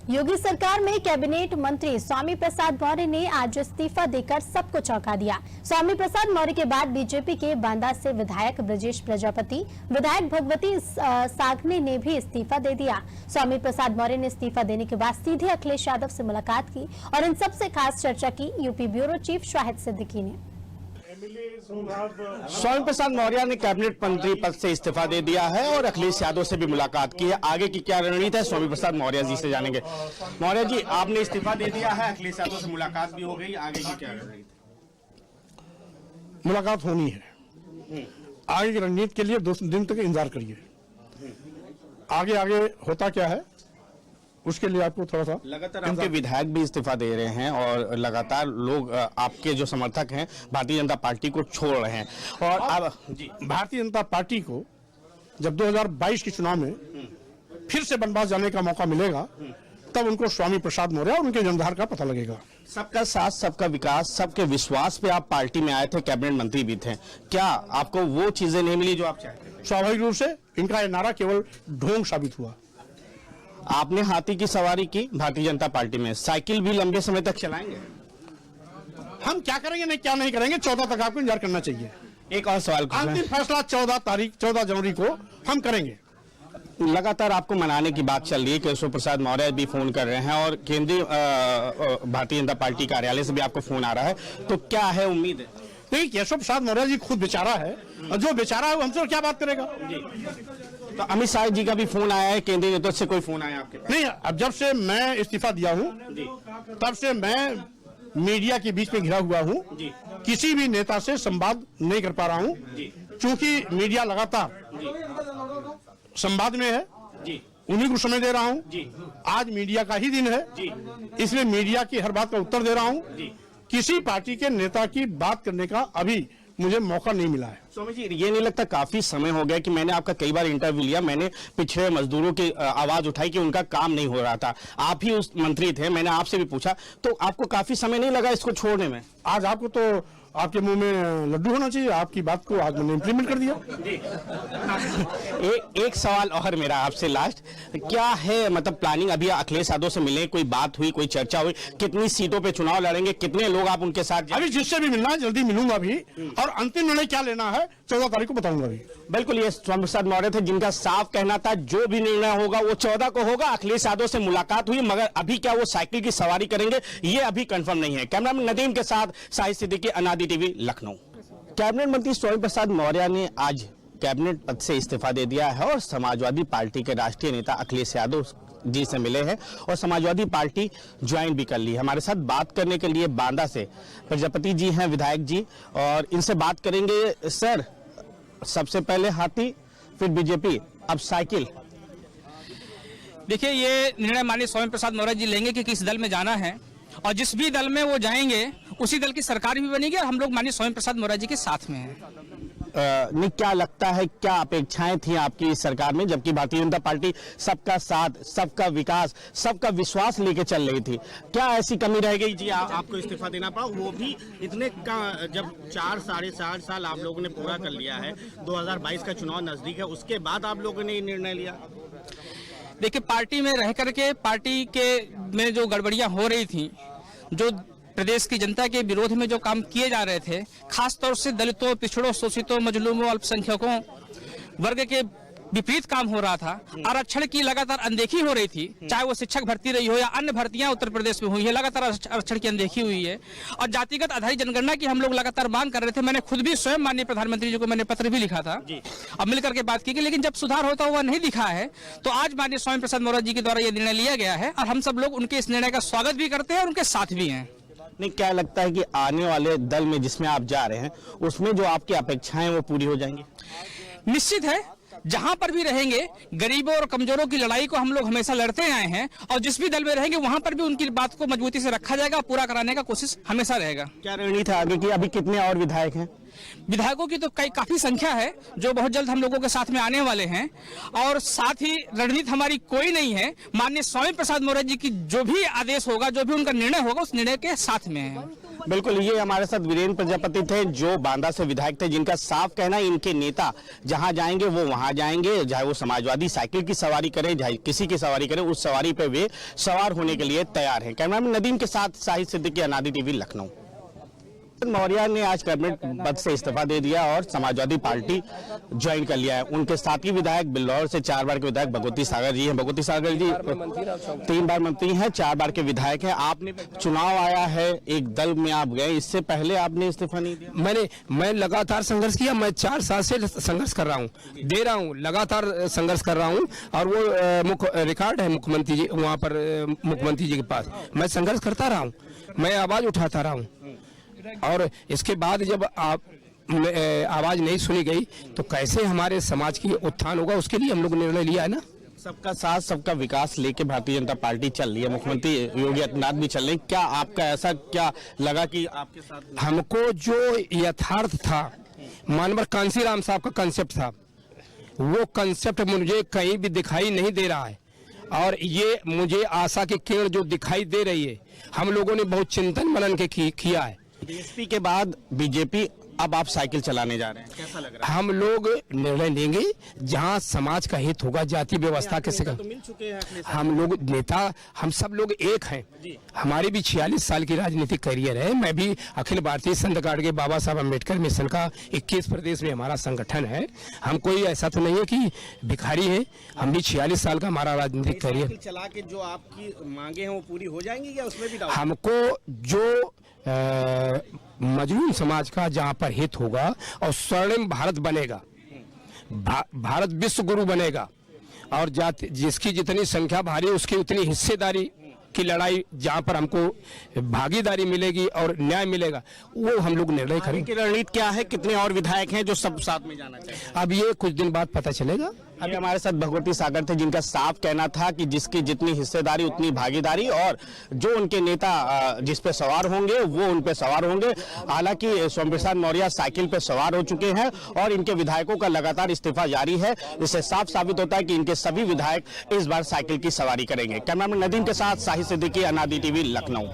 योगी सरकार में कैबिनेट मंत्री स्वामी प्रसाद मौर्य ने आज इस्तीफा देकर सबको चौंका दिया। स्वामी प्रसाद मौर्य के बाद बीजेपी के बांदा से विधायक ब्रजेश प्रजापति, विधायक भगवती सागने ने भी इस्तीफा दे दिया। स्वामी प्रसाद मौर्य ने इस्तीफा देने के बाद सीधे अखिलेश यादव से मुलाकात की और इन सबसे खास चर्चा की UP bureau chief Shahid Siddiqui ने। स्वामी प्रसाद मौर्य ने कैबिनेट मंत्री पद से इस्तीफा दे दिया है और अखिलेश यादव से भी मुलाकात की है। आगे की क्या रणनीति है स्वामी प्रसाद मौर्य जी से जानेंगे। मौर्य जी, आपने इस्तीफा दे दिया है, अखिलेश यादव से मुलाकात भी हो गई, आगे की क्या रणनीति? मुलाकात होनी है। आगे की रणनीति के लिए 2 दिन तक इंतजार करिए। आगे होता क्या है उसके लिए आपको थोड़ा सा। लगातार आपके विधायक भी इस्तीफा दे रहे हैं और लगातार लोग आपके जो समर्थक हैं भारतीय जनता पार्टी को छोड़ रहे हैं और अब भारतीय जनता पार्टी को जब 2022 के चुनाव में फिर से बनवास जाने का मौका मिलेगा तब उनको स्वामी प्रसाद मौर्य और उनके जनाधार का पता लगेगा। सबका साथ, सबका विकास, सबके विश्वास पे आप पार्टी में आए थे, कैबिनेट मंत्री भी थे, क्या आपको वो चीजें नहीं मिली जो आप चाहते थे? स्वाभाविक रूप से इनका ये नारा केवल ढोंग साबित हुआ। आपने हाथी की सवारी की भारतीय जनता पार्टी में, साइकिल भी लंबे समय तक चलाएंगे? हम क्या करेंगे नहीं क्या नहीं करेंगे 14 तक आपको इंतजार करना चाहिए। एक और सवाल, अंतिम फैसला 14 जनवरी को हम करेंगे। लगातार आपको मनाने की बात चल रही है, केशव प्रसाद मौर्य भी फोन कर रहे हैं और केंद्रीय भारतीय जनता पार्टी कार्यालय से भी आपको फोन आ रहा है, तो क्या है उम्मीद है? नहीं, केशव प्रसाद मौर्य जी खुद बेचारा है और जो बेचारा है वो हमसे क्या बात करेगा। तो अमित शाह जी का भी फोन आया है, केंद्रीय नेतृत्व से कोई फोन आया आपके? नहीं, अब जब से मैं इस्तीफा दिया हूँ तब से मैं मीडिया के बीच में घिरा हुआ हूँ, किसी भी नेता से संवाद नहीं कर पा रहा हूँ क्योंकि मीडिया लगातार संवाद में है, उन्हीं को समय दे रहा हूँ। आज मीडिया का ही दिन है, इसलिए मीडिया की हर बात का उत्तर दे रहा हूँ। किसी पार्टी के नेता की बात करने का अभी मुझे मौका नहीं मिला है। स्वामी जी, ये नहीं लगता काफी समय हो गया कि मैंने आपका कई बार इंटरव्यू लिया, मैंने पिछड़े मजदूरों की आवाज उठाई कि उनका काम नहीं हो रहा था, आप ही उस मंत्री थे, मैंने आपसे भी पूछा, तो आपको काफी समय नहीं लगा इसको छोड़ने में? आज आपको तो आपके मुंह में लड्डू होना चाहिए, आपकी बात को आज मैंने इम्प्लीमेंट कर दिया। एक सवाल और मेरा आपसे लास्ट, क्या है मतलब प्लानिंग? अभी अखिलेश यादव से मिले, कोई बात हुई, कोई चर्चा हुई, कितनी सीटों पे चुनाव लड़ेंगे, कितने लोग आप उनके साथ? अभी जिससे भी मिलना है जल्दी मिलूंगा भी और अंतिम निर्णय क्या लेना है 14 तारीख को बताऊंगा भी। बिल्कुल, ये स्वामी प्रसाद मौर्य थे जिनका साफ कहना था जो भी निर्णय होगा वो 14 को होगा। अखिलेश यादव से मुलाकात हुई, मगर अभी क्या वो साइकिल की सवारी करेंगे ये अभी कंफर्म नहीं है। कैमरामैन नदीम के साथ शाहिद सिद्दीकी, अनादि टीवी, लखनऊ। कैबिनेट मंत्री स्वामी प्रसाद मौर्य ने आज कैबिनेट पद से इस्तीफा दे दिया है और समाजवादी पार्टी के राष्ट्रीय नेता अखिलेश यादव जी से मिले हैं और समाजवादी पार्टी ज्वाइन भी कर ली है। हमारे साथ बात करने के लिए बांदा से प्रजापति जी हैं, विधायक जी, और इनसे बात करेंगे। सर, सबसे पहले हाथी, फिर बीजेपी, अब साइकिल। देखिए, ये निर्णय माननीय स्वामी प्रसाद मौर्य जी लेंगे कि किस दल में जाना है और जिस भी दल में वो जाएंगे उसी दल की सरकार भी बनेगी और हम लोग माननीय स्वामी प्रसाद मौर्य जी के साथ में हैं। नहीं, क्या लगता है, क्या अपेक्षाएं थी आपकी इस सरकार में, जबकि भारतीय जनता पार्टी सबका साथ, सबका विकास, सबका विश्वास लेके चल रही थी? क्या ऐसी कमी रह गई जी आपको इस्तीफा देना पड़ा, वो भी इतने जब 4-4.5 साल आप लोगों ने पूरा कर लिया है, 2022 का चुनाव नजदीक है, उसके बाद आप लोगों ने निर्णय लिया? देखिए, पार्टी में रह करके पार्टी के में जो गड़बड़ियां हो रही थी, जो प्रदेश की जनता के विरोध में जो काम किए जा रहे थे, खासतौर से दलितों, पिछड़ों, शोषितों, मजलूमों, अल्पसंख्यकों वर्ग के विपरीत काम हो रहा था। आरक्षण की लगातार अनदेखी हो रही थी, चाहे वो शिक्षक भर्ती रही हो या अन्य भर्तियां उत्तर प्रदेश में हुई है, लगातार आरक्षण की अनदेखी हुई है और जातिगत आधारित जनगणना की हम लोग लगातार मांग कर रहे थे। मैंने खुद भी स्वयं माननीय प्रधानमंत्री जी को मैंने पत्र भी लिखा था और मिलकर के बात की, लेकिन जब सुधार होता हुआ नहीं दिखा है तो आज माननीय स्वामी प्रसाद मौर्य जी के द्वारा यह निर्णय लिया गया है और हम सब लोग उनके इस निर्णय का स्वागत भी करते हैं और उनके साथ भी हैं। नहीं, क्या लगता है कि आने वाले दल में जिसमें आप जा रहे हैं उसमें जो आपकी अपेक्षाएं वो पूरी हो जाएंगी? निश्चित है, जहां पर भी रहेंगे गरीबों और कमजोरों की लड़ाई को हम लोग हमेशा लड़ते आए हैं और जिस भी दल में रहेंगे वहां पर भी उनकी बात को मजबूती से रखा जाएगा, पूरा कराने का कोशिश हमेशा रहेगा। क्या रणनीति है आगे की? अभी कितने और विधायक हैं? विधायकों की तो काफी संख्या है जो बहुत जल्द हम लोगों के साथ में आने वाले हैं, और साथ ही रणनीति हमारी कोई नहीं है। माननीय स्वामी प्रसाद मौर्य जी की जो भी आदेश होगा, जो भी उनका निर्णय होगा, उस निर्णय के साथ में है। बिल्कुल, ये हमारे साथ वीरेंद्र प्रजापति थे जो बांदा से विधायक थे, जिनका साफ कहना है इनके नेता जहां जाएंगे वो वहां जाएंगे, चाहे वो समाजवादी साइकिल की सवारी करें, चाहे किसी की सवारी करें, उस सवारी पे वे सवार होने के लिए तैयार हैं। कैमरामैन नदीम के साथ साहिद सिद्दीकी, अनादि टीवी, लखनऊ। मौर्य ने आज कैबिनेट पद से इस्तीफा दे दिया और समाजवादी पार्टी ज्वाइन कर लिया है। उनके साथी विधायक बिल्लौर से 4 बार के विधायक भगवती सागर जी हैं। भगवती सागर जी 3 बार मंत्री हैं, 4 बार के विधायक हैं। आपने चुनाव आया है, एक दल में आप गए, इससे पहले आपने इस्तीफा नहीं दिया? मैं लगातार संघर्ष किया। मैं 4 साल से संघर्ष कर रहा हूँ, दे रहा हूँ, लगातार संघर्ष कर रहा हूँ, और वो रिकॉर्ड है मुख्यमंत्री जी, वहाँ पर मुख्यमंत्री जी के पास मैं संघर्ष करता रहा हूँ, मैं आवाज उठाता रहा हूँ। और इसके बाद जब आवाज नहीं सुनी गई तो कैसे हमारे समाज की उत्थान होगा, उसके लिए हम लोग निर्णय लिया है ना। सबका साथ सबका विकास लेके भारतीय जनता पार्टी चल रही है, मुख्यमंत्री योगी आदित्यनाथ भी चल रहे हैं। क्या आपका ऐसा क्या लगा कि आपके साथ हमको जो यथार्थ था, मानवर कांसीराम साहब का कंसेप्ट था, वो कंसेप्ट मुझे कहीं भी दिखाई नहीं दे रहा है, और ये मुझे आशा की किरण जो दिखाई दे रही है, हम लोगों ने बहुत चिंतन मनन के किया है। बीएसपी के बाद बीजेपी, अब आप साइकिल चलाने जा रहे हैं, कैसा लग रहा है? हम लोग निर्णय लेंगे जहां समाज का हित होगा, जाति व्यवस्था के सिवा। तो मिल चुके हैं हम लोग नेता, हम सब लोग एक हैं। हमारी भी 46 साल की राजनीतिक करियर है। मैं भी अखिल भारतीय संत गाड़ के बाबा साहब अम्बेडकर मिशन का 21 प्रदेश में हमारा संगठन है। हम कोई ऐसा तो नहीं है कि भिखारी है, हम भी 46 साल का हमारा राजनीतिक करियर। चला के जो आपकी मांगे हैं वो पूरी हो जाएंगी या उसमें भी डाउट? हमको जो मजलूम समाज का जहां पर हित होगा और स्वर्णिम भारत बनेगा, भारत विश्व गुरु बनेगा, और जाति जिसकी जितनी संख्या भारी उसकी उतनी हिस्सेदारी की लड़ाई, जहां पर हमको भागीदारी मिलेगी और न्याय मिलेगा, वो हम लोग निर्णय करेंगे। रणनीति क्या है? कितने और विधायक हैं जो सब साथ में जाना चाहिए? अब ये कुछ दिन बाद पता चलेगा। अभी हमारे साथ भगवती सागर थे जिनका साफ कहना था कि जिसकी जितनी हिस्सेदारी उतनी भागीदारी, और जो उनके नेता जिस पे सवार होंगे वो उन पे सवार होंगे। हालांकि स्वामी प्रसाद मौर्य साइकिल पे सवार हो चुके हैं और इनके विधायकों का लगातार इस्तीफा जारी है। इससे साफ साबित होता है कि इनके सभी विधायक इस बार साइकिल की सवारी करेंगे। कैमरामैन नदीम के साथ साहिद सिद्दीकी, अनादि टीवी, लखनऊ।